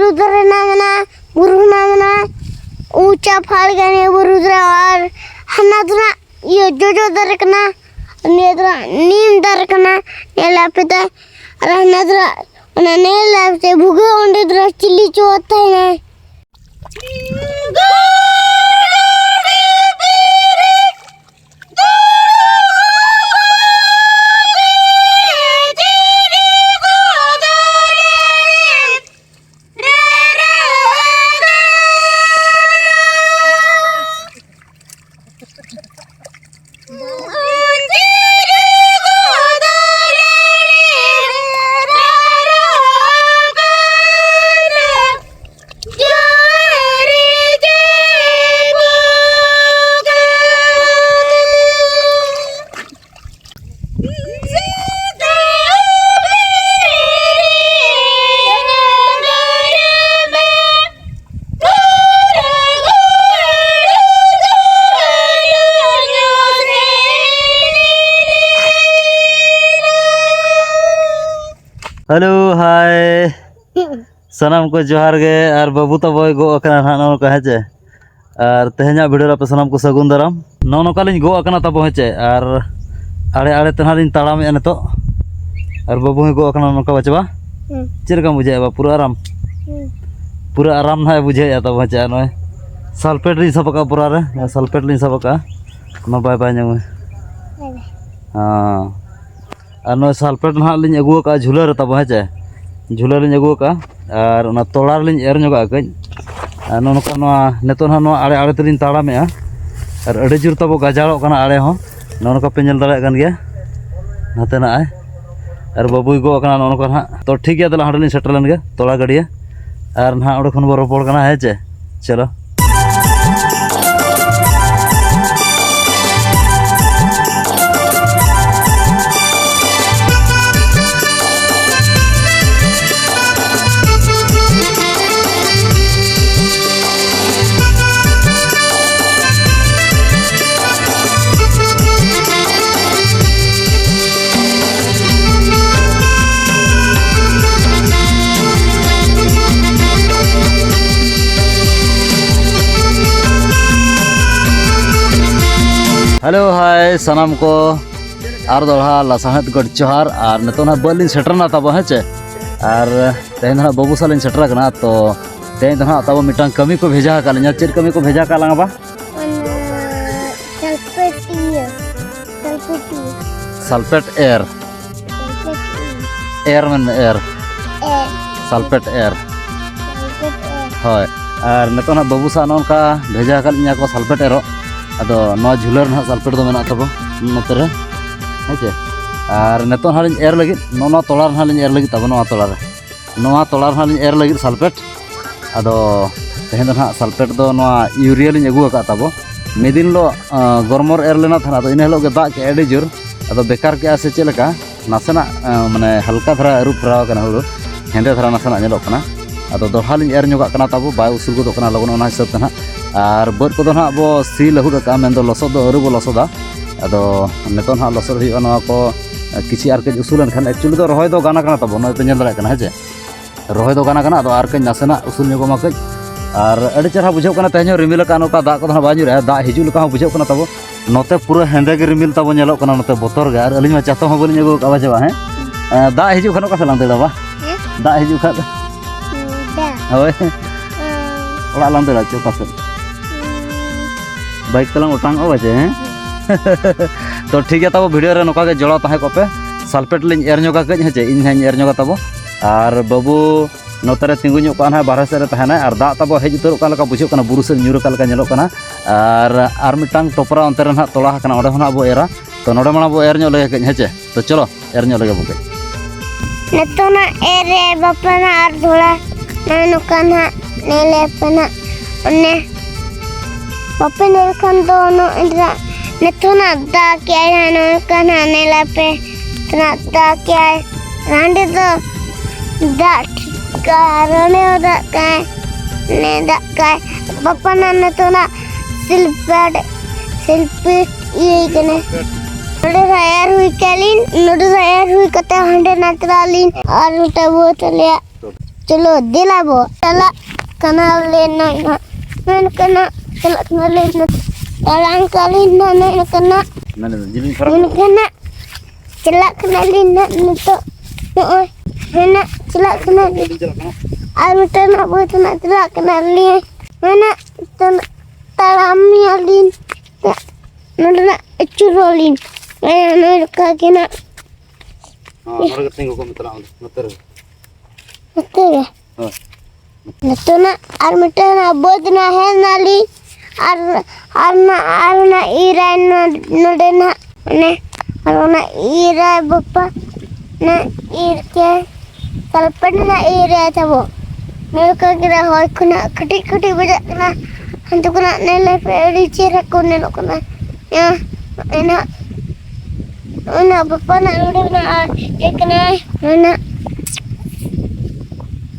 बुरुद्र नामना बुरु नामना ऊंचा फाड़ गए बुरुद्र और हनादरा ये जो दरकना नेदरा नीम दरकना नेला पिता और हनादरा उन्हें नेला से भुगे उन्हें दरा चिल्ली चोता है हेलो हाय सनाम को जोहार गे और बाबू तबो गो अकना ना नका हेचे और तेहना भिडियो पे सनाम को सगुन दाराम नका लिंग गो अकना तबो हेचे और आड़े आड़े तेना लिंग ताड़ाम नितो और बाबू गो अकना नका बचबा चेरका बुझे पूरा आराम ना बुझे तब हेचे नय सल्फेट लिंग सबका पूरा रे सल्फेट लिंग सबका नो बाय बाय न्याम हां और नय सल्फेट ना लिंग अगु का झूला रे तब हेचे झूला लिंग अगु का और ना तोड़ा लिंग एर ᱧᱚᱜᱟ कई नोका नेतो ना आड़े आड़े तलिंग ताड़ामे और अड़ी जोर तब गाजाड़ो कना आड़े हो नोका पे नेल दाड़े कान गया नाते ना और बाबू गो कना नोका ना तो ठीक गया तला हाडलिंग सेटल लेन गे तोड़ा गाड़िया और ना ओडे खन बो रोपड़ कना हेचे चलो हेलो हाय सनाम को और दोड़ा लासाहत गढ़ जोहार और नितना बलिंग सेटरना तब हेचे और तेहन ना बाबू सालिंग सेटर कना तो तेहन ना तब मिटांग कमी को भेजा का लिया चेर कमी को भेजा का लांगा बा सल्फेट एर एर मन एर सल्फेट एर होय और नितना बाबू सा नोका भेजा का लिया को सल्फेट एरो अदो नवा झूलर ना सल्फेट दो मेना तबो नोतरे हेचे और नेतो हालिन एर लगी नोना तोड़ा हालिन एर लगी तब नवा तोड़ा हालिन एर लगी सल्फेट अदो तेहन ना सल्फेट दो नवा यूरिया लिन अगु का तबो मेदिन लो गरमर एर लेना था तो इन हेलो के दाग के एडी जोर अदो बेकार के आसे चेलका नासेना माने हल्का धरा रूप फराव कना हुलो हेंदे धरा नासेना नेलो कना अदो दोहालिन एर ᱧᱚᱜᱟ कना तबो बाय उसूल गो कना लगन ओना हिसाब तना और बद को ना अब सी लहुद का मेन लसद अरुब लसदा अदो नेतो ना लसद हुआ को किसी आर के उसूलन खान एक्चुअली तो रही गाना कना तब नय पे नेल दाड़ा हेचे रही गाना कना अदो आर के नासेना उसूल ᱧᱚᱜमा कई और अड़ी चेहरा बुझे कना तेहन रिमिल का नोका दाग को बा जुरे दाग हिजू लका बुझे कना तब नोते पूरा हेंदे के रिमिल तब नेलो कना नोते बोतर गे और अलिमा चातो हो बलिन अगु का बाजेबा हैं दाग हिजू खनो का सलाम देला बा दाग हिजू खा होय ओड़ा लाम देला चोका से बाइक तलांग उठांग बचे हैं तो ठीक है तब वीडियो रे नोका के जोड़ा तहे कोपे सल्फेट लिंग एर ᱧᱚᱜᱟ कई हेचे इन हाई एर ᱧᱚᱜᱟ तब और बाबू नोतरे तिंगु ᱧᱚᱜ काना बारह से रे तहना और दाग तब हेज उतर का लका बुझे कना बुरु से न्यूर का लका नेलो कना और मिटांग टोपरा अंतर ना तोड़ा कना ओडे होना अब एरा तो नोडे माना अब एर ᱧᱚᱜ लगे कई हेचे तो चलो एर ᱧᱚᱜ लगे बुके नतोना एर बापना और थोड़ा नोकाना नेले पना ने बापे नेलखन दोनो इंद्रा नतोना दा के नोकाना नेला पे तना दा के रांडे दो दा कारणे दा का ने दा का बापना नतोना सिल्पेट ये कने नोडे रायर हुई कैलिन नोडे रायर हुई कते हंडे नतरालिन और उठा वो चलिया चलो दिला बो चला कना लेना नन कना चला कना लेना orang kali nana kena Mana tu? Jadi farah. nana kena celak kena lina nuto noy nana celak kena aru tanah buat tanah celak kena lin nana tanah tarami alin nana curolin nana kagina Mereka tengok kau menterang, menter. betul ya natuna armitana buat na henali arna irai nodena ne arna irai bappa na irke salpan na irai tabo nelka gira hoy kuna khati khati baja kana hantu kuna nele pedi chera kone lokana ya ena bappa na nodena ekna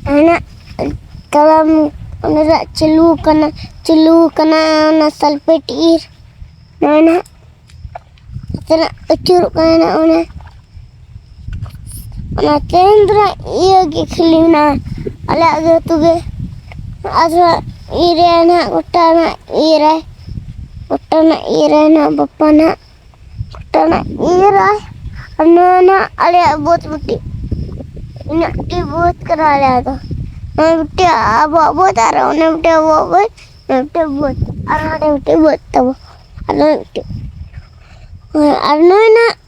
ana kalam nara celu kana na salpet ir nana tena acur kana ona tendra iya giklina ala aga tuge adra irena utana na bapana utana ira anana ala bot buti ina ti bot kara ala to Nanti abah taruh nanti abah buat nanti buat tahu nanti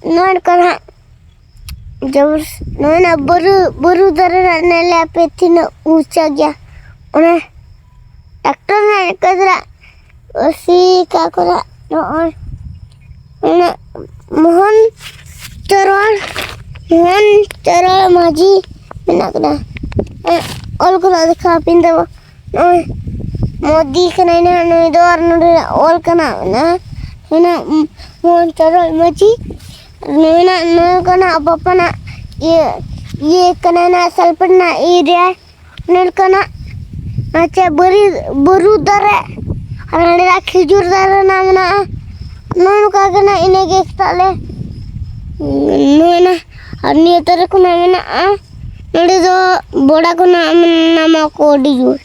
non karena jauh non baru dari nela petina uca gya orang dokter nanya kadra si kakora non mohon corol maji enak dah all kena dekha pinda modi kena ina no dor no all kena na mon charol maji no kena apa na ye kena na salpan na area nel kena acha baru dare arana khijur dare na mana no ka kena ine ge tale no na arni tar kuna mana नोड़े जो बड़ा को नाम को डिजूर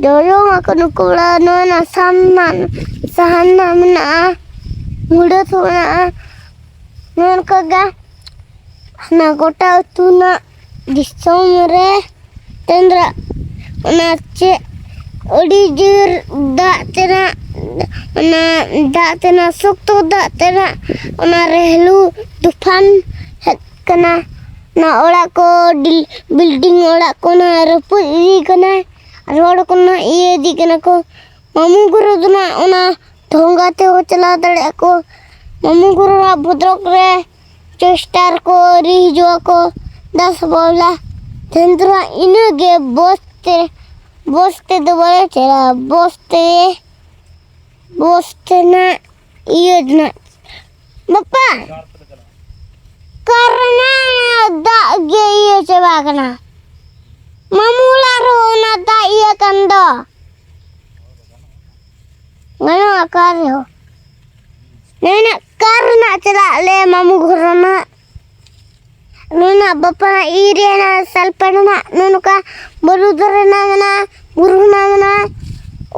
जोयो को नुकुला no ना सहन नाम ना मुड़े थोड़ा नोन कगा ना गोटा तू ना दिसों मेरे तेंद्रा नाचे ओडिजूर दातेना सुक्तो दातेना ना रहलू तूफान कना ना ओड़ा को बिल्डिंग ओड़ा को ना रपु ई कना रोड को ना ये दी कना को मामू गुरु दुना ओना ढोंगाते हो चला दड़े को मामू गुरु रा भद्रक रे चेस्टार को रिजो को 10 बोला चंद्रा इनगे बोस्ते दोबारा चला बोस्ते ना ये ना बापा karena dak ge iya coba kena mamula rona dak iya kan do ngano akaryo nena karena celak le mamu corona nuna bapa ire na salpana nunuka barudra na guru na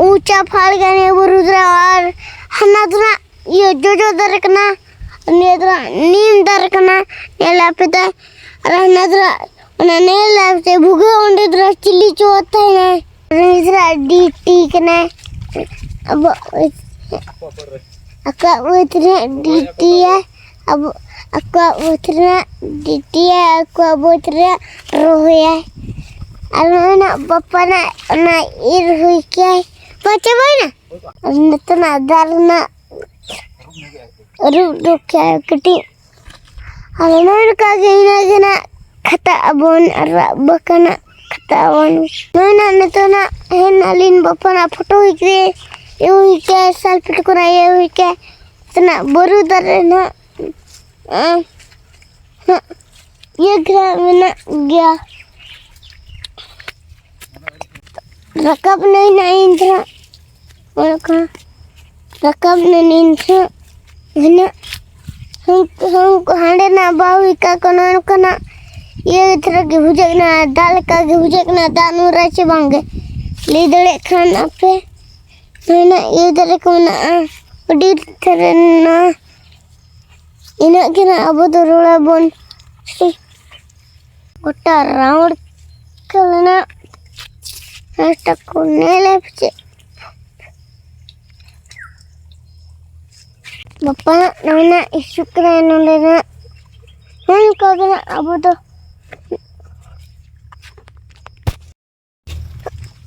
uca phal gane barudra और hanadra ये जो दरकना नेद्रा नीम दरकना नेला पिता रहनद्रा नेला से भुगे ओंडेद्रा chilli चोता है नेद्रा DT कना अब अक्का उतरे डीटी है अब अक्का उतरे डीटी है अक्का उतरे रोया अलना पापा ना इर हुई क्या पाचे भाई ना नतना दारना रुक क्या कटी अलना का गना खता अबोन बकना खता अबोन नोना नतना है नालिन बपना फोटो हिकरे ये क्या सेल्फी करा ये क्या तना बरु दरे ना ये ग्रामीण गया रकब नहीं इंद्रा और का रकब नहीं इंद्रा है ना हम हांडे ना बाविका कना ये तरह के बुझेना दाल का के बुझेना दानु रचे बांगे ले दड़े खाना पे ना ये तरह को ना अड़ी तरह ना इना के ना अब तो रोला बोन गोटा राउंड करना हस्ता कोने ले पचे बापा ना इशू करे नोले ना हम कगना अब तो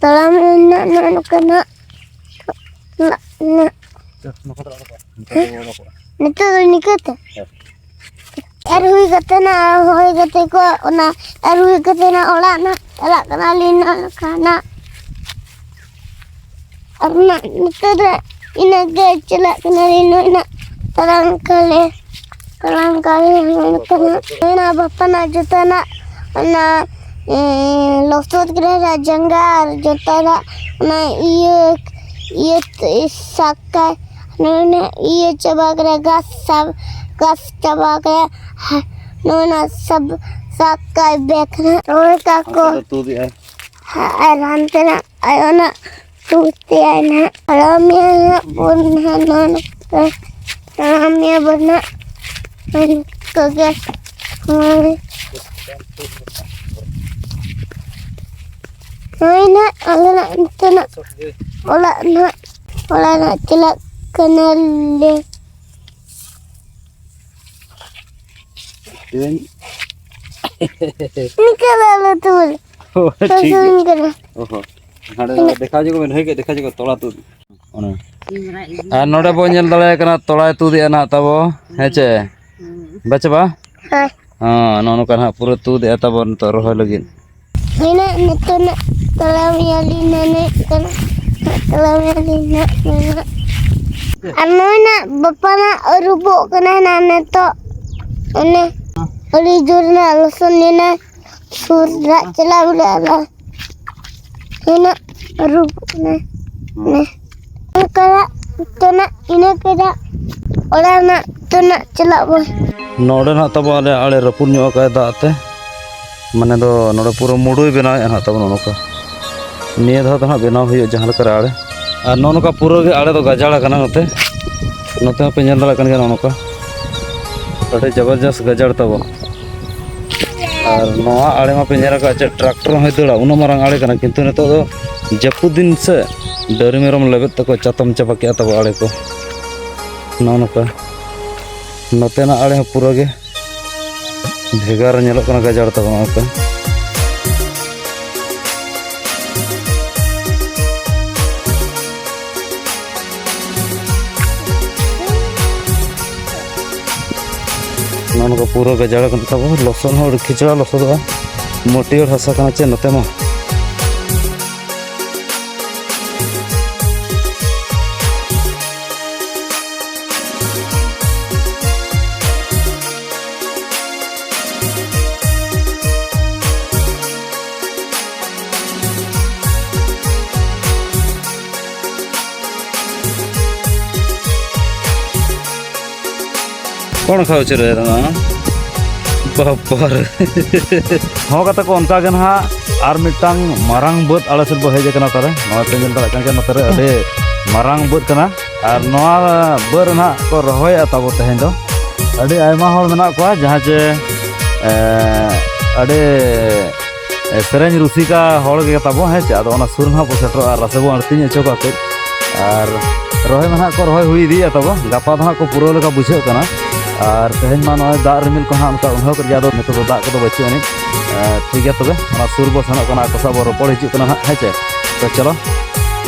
तलाम ना ना कना ना नितो निकते हुई गते ना होई गते को ना हुई गते ना ओला ना तला कना लीना खाना अपना नितो ina ke celak kena lino ina terang kali na bapa na jota na losot kena janggar jota na iya sakai na iya coba kena gas coba kena na sab sakai bek na roy kako rantai na ayo na tuti ana alamnya bunha non alamnya bana kagas na ala na ola na celak kenal ini kalau tuh देखा जो देखा जो तोड़ा तूद नोड़े बो nail दले कना तोड़ा तूद ना तबो हेचे बचबा हाँ नोनो कना पूरा तूद तबो तो रोह लगी ina netona talamnya lina kana talamnya lina anona bapana rubo kana na neto ane oli jurna losonina surra cela ulala ina rubo na kala tona ina keda olana tona cela boy नोड़े ना तब आले आले रपुन ᱧᱚᱜ ᱠᱟᱭ ᱫᱟᱜᱛᱮ माने दो नोड़े पूरा मुडुय बनाव ना तब नोनका निये धा तो बनाव हुई जहां लेकर आड़े और नोनका पूरा गे आड़े तो गजाड़ा कना नोते नोते पे नेल दला कन गे नोनका अटे जबरदस्त गजाड़ तब और नोआ आड़े मा पे नेरा का ट्रैक्टर होय दड़ा उन मारंग आड़े कना किंतु नेतो दो जपु दिन से डरी मेरम लेबेत तको चतम चबा के तब आड़े को नोनका नोते ना आड़े पूरा गे भेगार नेलोग कना गजाड़ तब नोका नोनका पूरा गजाड़ कना तब लसन हो खिचड़ा लसदवा मोटी और हसा कना चे नोते मा कौन खाओ चले बापर हाँ कते को उनका गन हा आर मिटांग मारांग बद आले से बहे जे कना तारे नवा पेंजल तला कन नतरे अडे मारांग बद कना आर नवा बर ना को रहोय तब तहें दो अडे आयमा हर मेना को जहां जे अडे सेरेंज रुसिका हर गे तबो हे चे अदो ओना सुर ना पोसेटो आर रसबो अड़ती चोका के आर रहोय मना को रहोय हुई दी तब गापा दहा को पुरो लगा बुझे कना और तेहन मा नय दा रिमिल को हाँ उन्हों कर जादो नितो दा को बच्चे उनी ठीक है तबे ओना सुर बो सनक कना को सब रोपड़ हिजु कना है चे तो चलो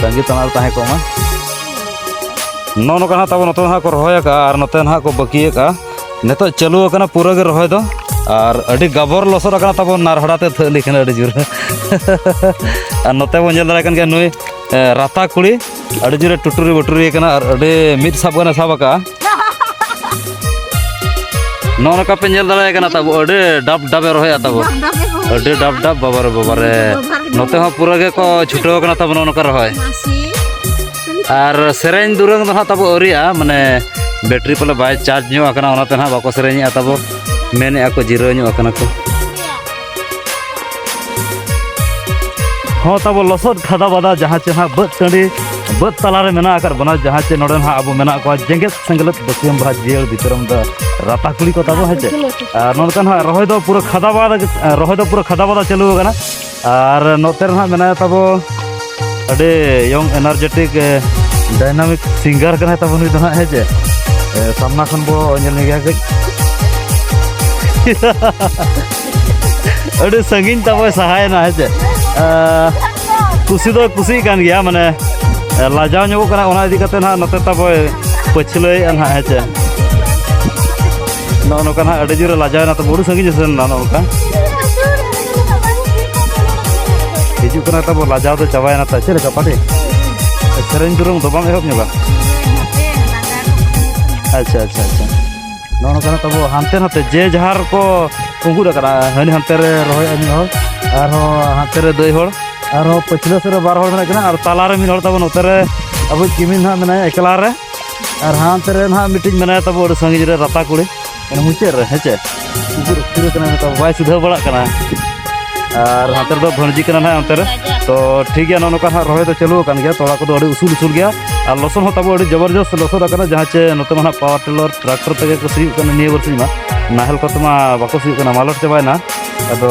तंगी तनाल ताहे को मा नो कना तब नतो हा को रहोय का और नते हा को बकी का नितो चालू कना पूरा गे रहोय दो और अडी गबर लसर कना तब नारहड़ा ते थली कना अडी जुर और नते बो नेल दाय कन के नुई राता कुड़ी अडी जुरे टुटुरी बटुरी कना और अडी मिद साब कना साबका नौका पे नेल दाय कना तब अडे डब डबे रहोय तब अडे डब डब बाबारे नोते हो पूरा गे को छुटो कना तब नौका रहोय और सेरेंज दुरंग दो तब ओरिया माने बैटरी पले बाय चार्ज ᱧᱚᱜ कना ओनाते ना बाको सेरेंज तब मेने को जिरो ᱧᱚᱜ कना को हाँ तब लसद खादा बादा जहाँ चे हाँ बद टंडी बद तलारे मेना आकर बना जहाँ चे नोडन हाँ अब मेना को जेंगे संगलत बसियम भा जेल भीतरम द राता कुली को तब है चे नोनकन हाँ रहोय दो पूरा खादा बादा चलू गना और नोतेर हाँ मेना तब अडे यंग एनर्जेटिक डायनामिक सिंगर कना तब नुई दो हाँ है चे सामना खन बो नेल निगे गज अडे संगीन तब सहाय ना है चे कुसी दो कुसी कान गया माने लाजाव ᱧᱚᱜᱚᱜ ᱠᱟᱱᱟ ᱚᱱᱟ ᱤᱫᱤ ᱠᱟᱛᱮ ᱱᱟᱦᱟᱜ ᱱᱚᱛᱮ ᱛᱟᱵᱚᱭ ᱯᱟᱹᱪᱷᱞᱟᱹᱭᱮᱜᱼᱟ ᱱᱟᱦᱟᱜ ᱦᱮᱸᱪᱮ ᱱᱚᱜᱼᱚ ᱱᱚᱝᱠᱟ ᱱᱟᱦᱟᱜ ᱟᱹᱰᱤ ᱡᱳᱨᱮ ᱞᱟᱡᱟᱣᱮᱱᱟ ᱛᱚ ᱵᱩᱨᱩ ᱥᱟᱺᱜᱤᱧ ᱥᱮᱱ ᱱᱟ ᱱᱚᱝᱠᱟ ᱦᱤᱡᱩᱜ ᱠᱟᱱᱟ ᱛᱟᱵᱚ ᱞᱟᱡᱟᱣ ᱫᱚ ᱪᱟᱵᱟᱭᱮᱱᱟ ᱛᱟ ᱪᱮᱫ ᱞᱮᱠᱟ ᱯᱟᱴᱤ ᱥᱮᱨᱮᱧ ᱫᱩᱨᱩᱢ ᱫᱚ ᱵᱟᱢ ᱮᱦᱚᱵ ᱧᱚᱜᱟ ᱟᱪᱪᱷᱟ ᱟᱪᱪᱷᱟ ᱟᱪᱪᱷᱟ ᱱᱚᱜᱼᱚ ᱱᱚᱝᱠᱟ ᱛᱟᱵᱚ ᱦᱟᱱᱛᱮ ᱱᱟᱛᱮ ᱡᱮ ᱡᱟᱦᱟᱨ ᱠᱚ ᱩᱸᱜᱩᱨ ᱟᱠᱟᱱᱟ ᱦᱟᱹᱱᱤ ᱦᱟᱱᱛᱮ ᱨᱮ ᱨᱚᱦᱚᱭ ᱢᱤᱫ ᱦᱚᱲ ᱟᱨᱦᱚᱸ ᱦᱟᱱᱛᱮ ᱨᱮ ᱫᱟᱹᱭ ᱦᱚᱲ आरो पछले से बार हड़ मेना और तालारे मिन हड़ तब नोतरे अब किमिन ना मेना एकला रे और हांते रे ना मिटिंग मेना तब ओड संगी रे रता कुड़ी मुचे रे हेचे उजुर फिर कना तब बाय सुधा बड़ा कना और हांते दो भणजी कना ना अंते रे तो ठीक गया नोका हा रहे तो चलो कान गया तोड़ा को अड़ी उसूल उसूल गया और लसन हो तब अड़ी जबरदस्त लसन कना जहां चे नोते माना पावर टिलर ट्रैक्टर तके को सी कना निये वर्ष मा नाहल को तमा बाको सी कना मालट चबायना अदो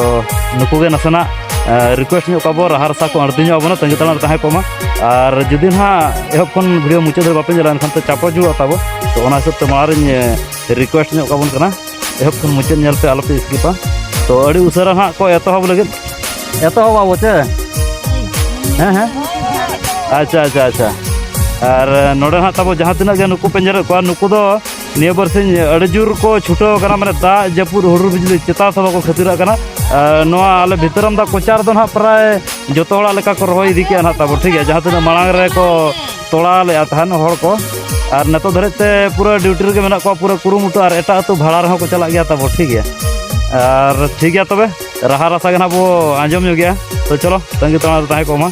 नुको गे नसना रिक्वेस्ट ᱧᱚᱜ ᱨᱟᱦᱟ ᱨᱟᱥᱟ ᱠᱚ ᱟᱬᱛᱤ ᱧᱚᱜ ᱟᱵᱚᱱᱟ ᱛᱟᱸᱜᱤ ᱛᱟᱲᱟᱢ ᱛᱟᱦᱮᱸ ᱠᱚᱢᱟ ᱟᱨ ᱡᱩᱫᱤ ᱱᱟᱦᱟᱜ ᱮᱦᱚᱵ ᱠᱷᱚᱱ ᱵᱷᱤᱰᱤᱭᱳ ᱢᱩᱪᱟᱹᱫ ᱫᱷᱟᱹᱨᱤᱡ ᱵᱟᱯᱮ ᱧᱮᱞᱟ ᱮᱱᱠᱷᱟᱱ ᱛᱚ ᱪᱟᱯᱚ ᱡᱩᱲᱚᱜ ᱛᱟᱵᱚ ᱛᱚ ᱚᱱᱟ ᱦᱤᱥᱟᱹᱵ ᱛᱮ ᱢᱟᱲᱟᱝ ᱨᱤᱠᱩᱭᱮᱥᱴ ᱧᱚᱜ ᱠᱟᱵᱚᱱ ᱠᱟᱱᱟ ᱮᱦᱚᱵ ᱠᱷᱚᱱ ᱢᱩᱪᱟᱹᱫ ᱧᱮᱞ ᱯᱮ ᱟᱞᱚᱯᱮ ᱥᱠᱤᱯᱟ ᱛᱚ ᱟᱹᱰᱤ ᱩᱥᱟᱹᱨᱟ ᱱᱟᱦᱟᱜ ᱠᱚ ᱮᱛᱚᱦᱚᱵ ᱞᱟᱹᱜᱤᱫ ᱮᱛᱚᱦᱚᱵ ᱟᱵᱚ ᱪᱮ ᱦᱮᱸ ᱦᱮᱸ ᱟᱪᱪᱷᱟ ᱟᱪᱪᱷᱟ ᱟᱪᱪᱷᱟ ᱟᱨ ᱱᱚᱰᱮ ᱱᱟᱦᱟᱜ ᱛᱟᱵᱚ ᱡᱟᱦᱟᱸ ᱛᱤᱱᱟᱹᱜ ᱜᱮ ᱱᱩᱠᱩ ᱯᱮ ᱧᱮᱞᱮᱫ ᱠᱚᱣᱟ ᱱᱩᱠᱩ ᱫᱚ निये बरसिन अड़ी जोर को छुटो कना माने दा जपुर हुडुर बिजली चेता सब को खतिर कना नोआ आले भितरम दा कोचार दो ना प्राय जतो हड़ा लेका को रहोय इदी के ना तब ठीक है जहां तना मांग रे को तोड़ा ले आथान हड़ को और नतो धरते पूरा ड्यूटी रे मेना को पूरा कुरुमुटो और एटा तो भाड़ा रहो को चला गया तब ठीक है और ठीक है तबे रहा रसा गना बो आंजम हो गया तो चलो तंगी तोड़ा ताहे को मा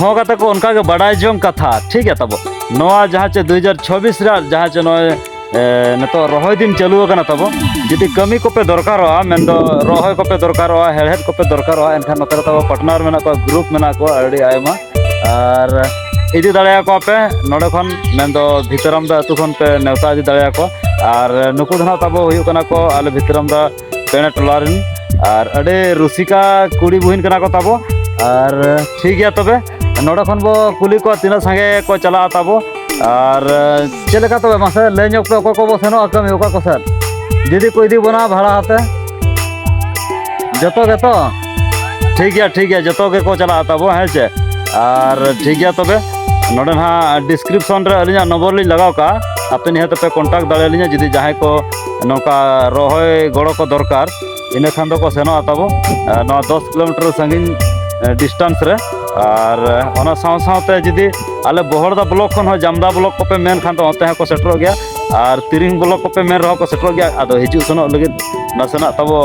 ᱦᱚᱸ ᱠᱟᱛᱮ ᱠᱚ ᱚᱱᱠᱟ ᱜᱮ ᱵᱟᱰᱟᱭ ᱡᱚᱝ ᱠᱟᱛᱷᱟ ᱴᱷᱤक ᱜᱮᱭᱟ ᱛᱟᱵᱚ ᱱᱚᱣᱟ ᱡᱟᱦᱟᱸ ᱪᱮ 2024 ᱨᱮ ᱡᱟᱦᱟᱸ ᱪᱮ ᱱᱚᱜᱼᱚᱭ ᱱᱤᱛᱚᱜ ᱨᱚᱦᱚᱭ दिन चालू आकाना तबो जुदी कमी को पे दरकारोआ मेन दो रहोय को पे दरकारोआ हेड़हेड को पे दरकारोआ एनखान नोते तबो पार्टनर मेना को ग्रुप मेना को अड़ी आयमा और इदी दाड़िया को पे नोडे खन मेन दो भितरम दा अतु खन पे नेवता इदी दाड़िया को और नुकु धना तबो हुयु कना को आले भितरम दा पेने टोलारिन और अड़े रुसिका कुड़ी बुहिन कना को तबो और ठीक गया तबे नोडे खन बो कुली को तिना संगे को चला तबो और चलेका तो मासे लेन पे को बो सेनो कमी ओका को सर जदि को इदी बना भाड़ा हाते जतो के तो ठीक है जतो के को चला तबो है चे और ठीक है तबे नोडे ना डिस्क्रिप्शन रे अलिया नंबर li लगाव का आपे निहत पे कांटेक्ट दाड़े लिया जदि जहां को नोका रोहय गड़ो को दरकार इने खान दो को सेनो तबो ना 10 किलोमीटर संगिन डिस्टेंस रे और ओना साव सावते जदि आले बहरदा ब्लॉक खन हो जामदा ब्लॉक को पे मेन खान तो होते को सेटरो गया और तिरिंग ब्लॉक को पे मेन रहो को सेटरो गया आदो हिजु सनो लगे नसना तबो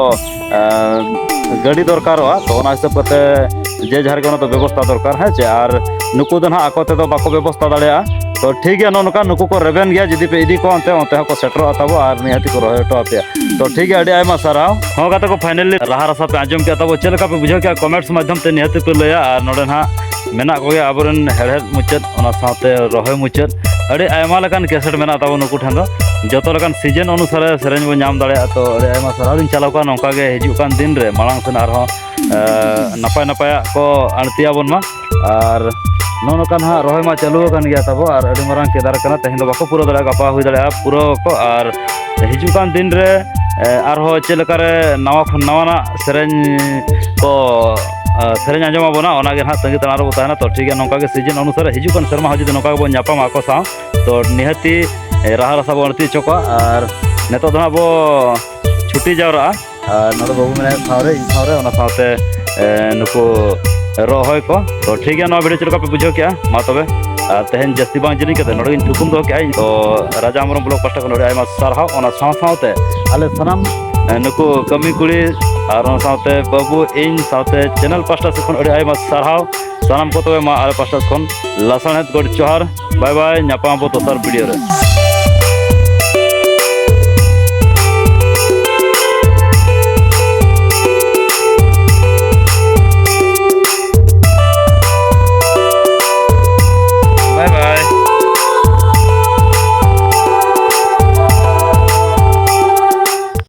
गाड़ी दरकारोआ तो ओना हिसाब करते जे झार के तो व्यवस्था दरकार है जे और नुकु दन आको ते तो बाको व्यवस्था दाड़िया तो ठीक है नोनका नुकु को रेबेन गया जदि पे इदी को अंते को सेटरो तबो और निहाती को रहे तो आपे तो ठीक है अडी आयमा साराव हो गाते को फाइनली राहा रसा पे आजम के तबो चलका पे बुझो क्या कमेंट्स माध्यम ते निहाती पे लया और नोडे ना मेना को आबरन हेड़हेड मुचद ओना साथे रहे मुचद अड़ी आयमा लकान कैसेट मेना तबो नुकु ठन दो जतो लकान सीजन अनुसार सेरेंज बो नाम दाड़े तो अड़ी आयमा साराव दिन चलाव का नोका गे हिजु कान दिन रे मालांग सन आरो नपाय नपाय को अणतिया बन मा और नोनकान हा रहे मा चालू कान गया तबो और अड़ी मारांग केदार कना तेहन दो बाको पूरा दाड़ा गपा हुई दाड़ा पूरा को और हिजु कान दिन रे आरो चेलकारे नवा खन नवाना सेरेंज को सेरेंज आंजमा बना ओना गे ना तंगी तनारो बताना तो ठीक है नोका के सीजन अनुसार हिजु कान शर्मा हो जदि नोका बो न्यापा माको सा तो निहती राहा रसा बो अणती चोका और नेतो दना बो छुट्टी जावरा और नोडो बाबू मेने सावरे इन सावरे ओना सावते नुको रहोय को तो ठीक है ना वीडियो चलका पे बुझो क्या मा तबे तेहन जस्ती बांग जनी के नोडे इन थुकुम दो क्या तो राजा अमरम ब्लॉक पास्टा को नोडे आयमा सारहाव ओना साव सावते आले सनम नुको कमी कुड़ी और ओना सावते बाबू इन सावते चैनल पास्टा से खन अड़ी आयमा सारहाव सनम को तबे मा आले पास्टा खन लासानत गड चोहार बाय बाय न्यापा बो दोसर वीडियो रे।